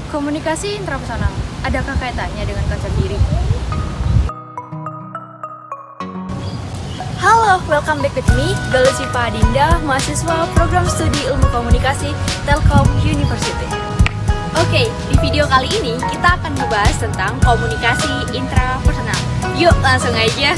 Komunikasi intrapersonal, adakah kaitannya dengan konsep diri? Halo, welcome back with me, Galusipa Adinda, mahasiswa program studi ilmu komunikasi Telkom University. Oke, di video kali ini kita akan membahas tentang komunikasi intrapersonal. Yuk, langsung aja.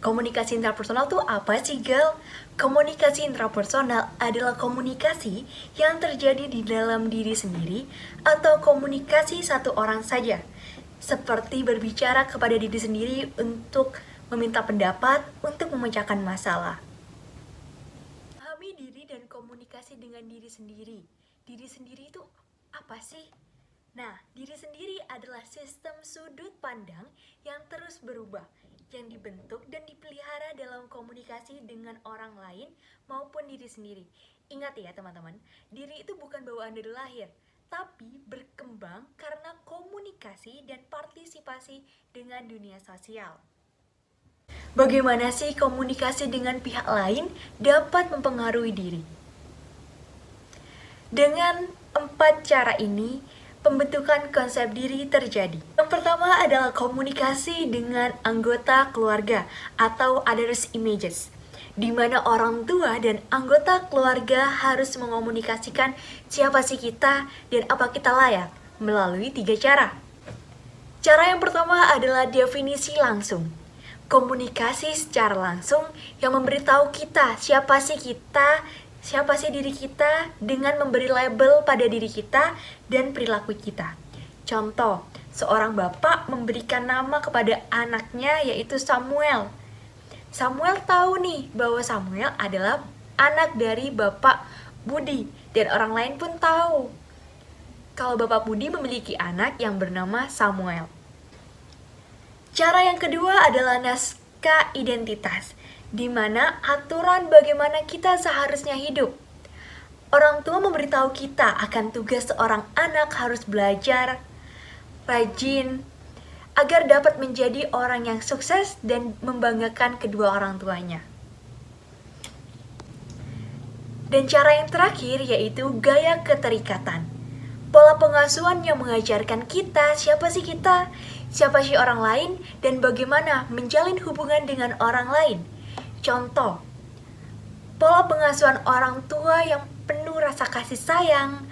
Komunikasi intrapersonal tuh apa sih, Gal? Komunikasi intrapersonal adalah komunikasi yang terjadi di dalam diri sendiri atau komunikasi satu orang saja. Seperti berbicara kepada diri sendiri untuk meminta pendapat, untuk memecahkan masalah. Pahami diri dan komunikasi dengan diri sendiri. Diri sendiri itu apa sih? Nah, diri sendiri adalah sistem sudut pandang yang terus berubah, yang dibentuk dan dipelihara dalam komunikasi dengan orang lain maupun diri sendiri. Ingat ya teman-teman, diri itu bukan bawaan dari lahir, tapi berkembang karena komunikasi dan partisipasi dengan dunia sosial. Bagaimana sih komunikasi dengan pihak lain dapat mempengaruhi diri? Dengan 4 cara ini, pembentukan konsep diri terjadi. Yang pertama adalah komunikasi dengan anggota keluarga atau others images, di mana orang tua dan anggota keluarga harus mengomunikasikan siapa sih kita dan apa kita layak melalui 3 cara. Cara yang pertama adalah definisi langsung. Komunikasi secara langsung yang memberitahu kita siapa sih diri kita dengan memberi label pada diri kita dan perilaku kita. Contoh, seorang bapak memberikan nama kepada anaknya yaitu Samuel. Samuel tahu nih bahwa Samuel adalah anak dari Bapak Budi dan orang lain pun tahu kalau Bapak Budi memiliki anak yang bernama Samuel. Cara yang kedua adalah naskah identitas, di mana aturan bagaimana kita seharusnya hidup. Orang tua memberitahu kita akan tugas seorang anak harus belajar, rajin, agar dapat menjadi orang yang sukses dan membanggakan kedua orang tuanya. Dan cara yang terakhir yaitu gaya keterikatan. Pola pengasuhan yang mengajarkan kita, siapa sih orang lain, dan bagaimana menjalin hubungan dengan orang lain. Contoh, pola pengasuhan orang tua yang penuh rasa kasih sayang,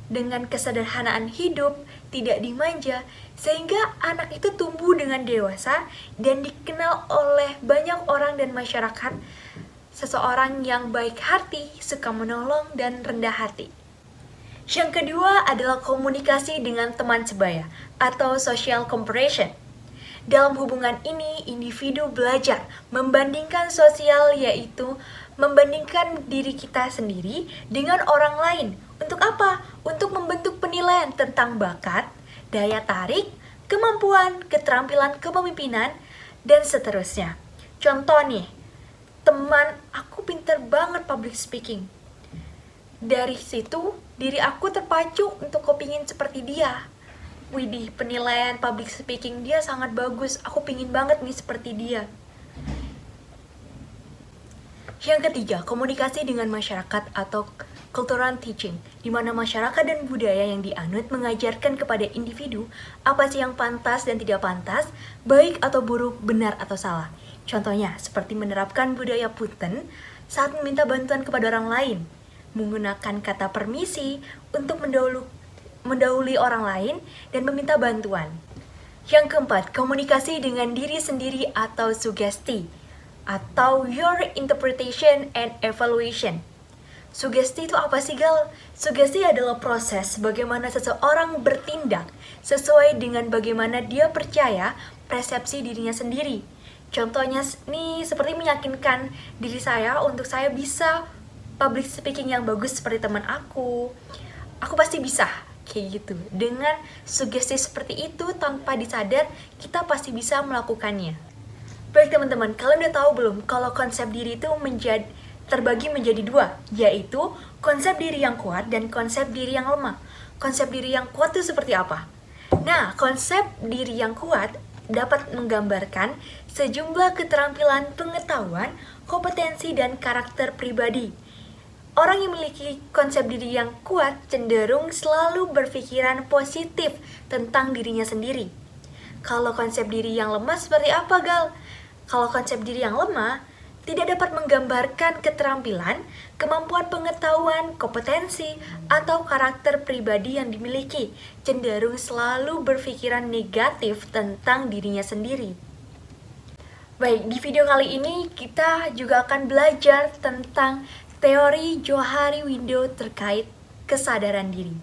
dengan kesederhanaan hidup, tidak dimanja, sehingga anak itu tumbuh dengan dewasa dan dikenal oleh banyak orang dan masyarakat, seseorang yang baik hati, suka menolong, dan rendah hati. Yang kedua adalah komunikasi dengan teman sebaya atau social comparison. Dalam hubungan ini, individu belajar membandingkan sosial, yaitu membandingkan diri kita sendiri dengan orang lain. Untuk apa? Untuk membentuk penilaian tentang bakat, daya tarik, kemampuan, keterampilan kepemimpinan, dan seterusnya. Contoh nih, teman aku pintar banget public speaking. Dari situ, diri aku terpacu untuk kepingin seperti dia. Widih, penilaian public speaking dia sangat bagus. Aku pingin banget nih seperti dia. Yang ketiga, komunikasi dengan masyarakat atau cultural teaching, di mana masyarakat dan budaya yang dianut mengajarkan kepada individu apa sih yang pantas dan tidak pantas, baik atau buruk, benar atau salah. Contohnya, seperti menerapkan budaya punten saat meminta bantuan kepada orang lain, menggunakan kata permisi untuk mendahului orang lain, dan meminta bantuan. Yang keempat, komunikasi dengan diri sendiri atau sugesti, atau your interpretation and evaluation. Sugesti itu apa sih, Gal? Sugesti adalah proses bagaimana seseorang bertindak sesuai dengan bagaimana dia percaya persepsi dirinya sendiri. Contohnya nih, seperti meyakinkan diri saya untuk saya bisa public speaking yang bagus seperti teman aku pasti bisa, kayak gitu. Dengan sugesti seperti itu, tanpa disadar, kita pasti bisa melakukannya. Baik teman-teman, kalian udah tahu belum kalau konsep diri itu terbagi menjadi 2, yaitu konsep diri yang kuat dan konsep diri yang lemah. Konsep diri yang kuat itu seperti apa? Nah, konsep diri yang kuat dapat menggambarkan sejumlah keterampilan pengetahuan pengetahuan, kompetensi, dan karakter pribadi. Orang yang memiliki konsep diri yang kuat cenderung selalu berpikiran positif tentang dirinya sendiri. Kalau konsep diri yang lemah seperti apa, Gal? Kalau konsep diri yang lemah tidak dapat menggambarkan keterampilan, kemampuan pengetahuan, kompetensi, atau karakter pribadi yang dimiliki, cenderung selalu berpikiran negatif tentang dirinya sendiri. Baik, di video kali ini kita juga akan belajar tentang teori Johari Window terkait kesadaran diri.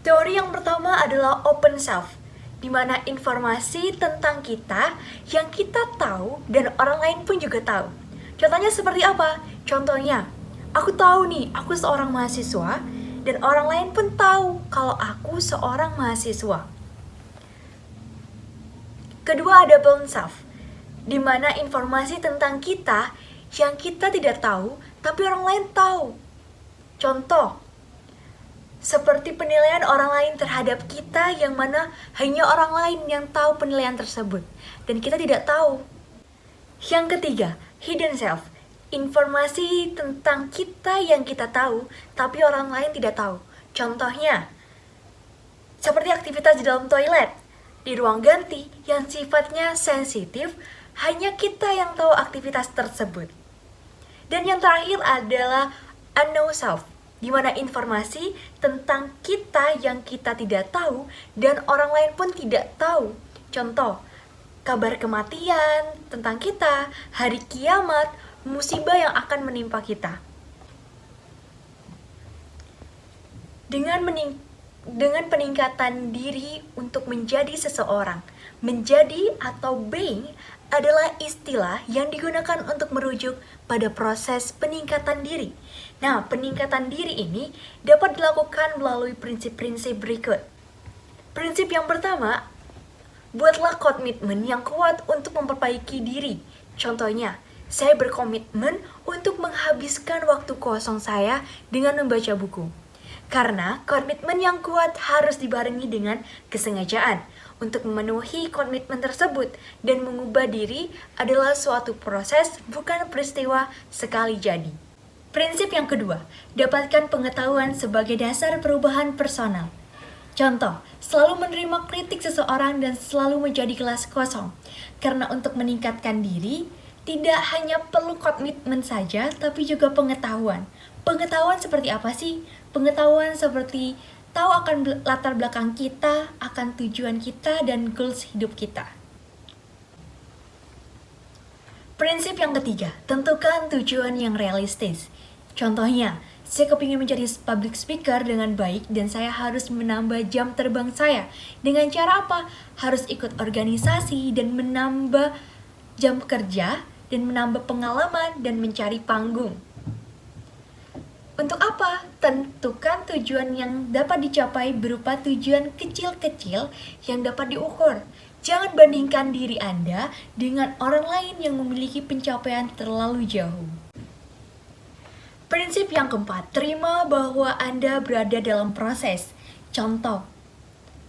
Teori yang pertama adalah open self, di mana informasi tentang kita yang kita tahu dan orang lain pun juga tahu. Contohnya seperti apa? Contohnya, aku tahu nih, aku seorang mahasiswa dan orang lain pun tahu kalau aku seorang mahasiswa. Kedua ada bound self, di mana informasi tentang kita yang kita tidak tahu tapi orang lain tahu. Contoh, seperti penilaian orang lain terhadap kita yang mana hanya orang lain yang tahu penilaian tersebut dan kita tidak tahu. Yang ketiga, hidden self, informasi tentang kita yang kita tahu tapi orang lain tidak tahu. Contohnya, seperti aktivitas di dalam toilet, di ruang ganti yang sifatnya sensitif, hanya kita yang tahu aktivitas tersebut. Dan yang terakhir adalah unknown self, di mana informasi tentang kita yang kita tidak tahu dan orang lain pun tidak tahu. Contoh, kabar kematian tentang kita, hari kiamat, musibah yang akan menimpa kita. Dengan peningkatan diri untuk menjadi seseorang, menjadi atau being adalah istilah yang digunakan untuk merujuk pada proses peningkatan diri. Nah, peningkatan diri ini dapat dilakukan melalui prinsip-prinsip berikut. Prinsip yang pertama, buatlah komitmen yang kuat untuk memperbaiki diri. Contohnya, saya berkomitmen untuk menghabiskan waktu kosong saya dengan membaca buku. Karena komitmen yang kuat harus dibarengi dengan kesengajaan. Untuk memenuhi komitmen tersebut dan mengubah diri adalah suatu proses, bukan peristiwa sekali jadi. Prinsip yang kedua, dapatkan pengetahuan sebagai dasar perubahan personal. Contoh, selalu menerima kritik seseorang dan selalu menjadi kelas kosong. Karena untuk meningkatkan diri, tidak hanya perlu komitmen saja, tapi juga pengetahuan. Pengetahuan seperti apa sih? Pengetahuan seperti tahu akan latar belakang kita, akan tujuan kita, dan goals hidup kita. Prinsip yang ketiga, tentukan tujuan yang realistis. Contohnya, saya kepingin menjadi public speaker dengan baik dan saya harus menambah jam terbang saya. Dengan cara apa? Harus ikut organisasi dan menambah jam kerja dan menambah pengalaman dan mencari panggung. Untuk apa? Tentukan tujuan yang dapat dicapai berupa tujuan kecil-kecil yang dapat diukur. Jangan bandingkan diri Anda dengan orang lain yang memiliki pencapaian terlalu jauh. Prinsip yang keempat, terima bahwa Anda berada dalam proses. Contoh,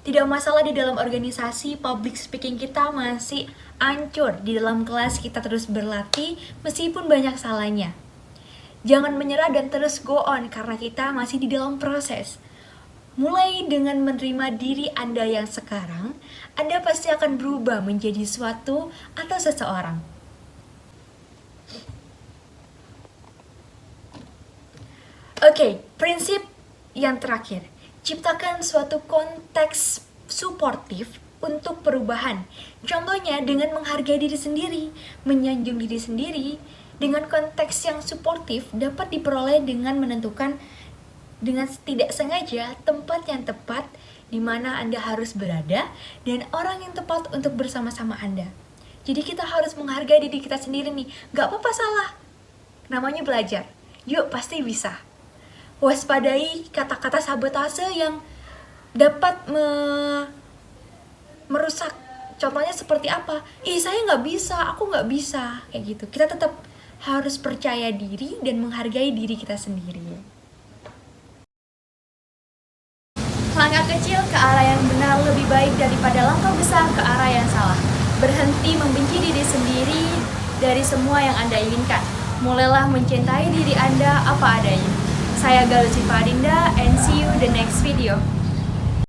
tidak masalah di dalam organisasi public speaking kita masih hancur. Di dalam kelas kita terus berlatih meskipun banyak salahnya. Jangan menyerah dan terus go on karena kita masih di dalam proses. Mulai dengan menerima diri Anda yang sekarang, Anda pasti akan berubah menjadi suatu atau seseorang. Oke, prinsip yang terakhir. Ciptakan suatu konteks suportif untuk perubahan. Contohnya dengan menghargai diri sendiri, menyanjung diri sendiri. Dengan konteks yang suportif dapat diperoleh dengan menentukan dengan tidak sengaja tempat yang tepat di mana Anda harus berada dan orang yang tepat untuk bersama-sama Anda. Jadi kita harus menghargai diri kita sendiri nih. Gak apa-apa salah. Namanya belajar. Yuk pasti bisa. Waspadai kata-kata sabotase yang dapat merusak. Contohnya seperti apa? Saya gak bisa, aku gak bisa. Kayak gitu. Kita tetap harus percaya diri dan menghargai diri kita sendiri. Langkah kecil ke arah yang benar lebih baik daripada langkah besar ke arah yang salah. Berhenti membenci diri sendiri dari semua yang Anda inginkan. Mulailah mencintai diri Anda apa adanya. Saya Galuh Cipa Adinda and see you the next video.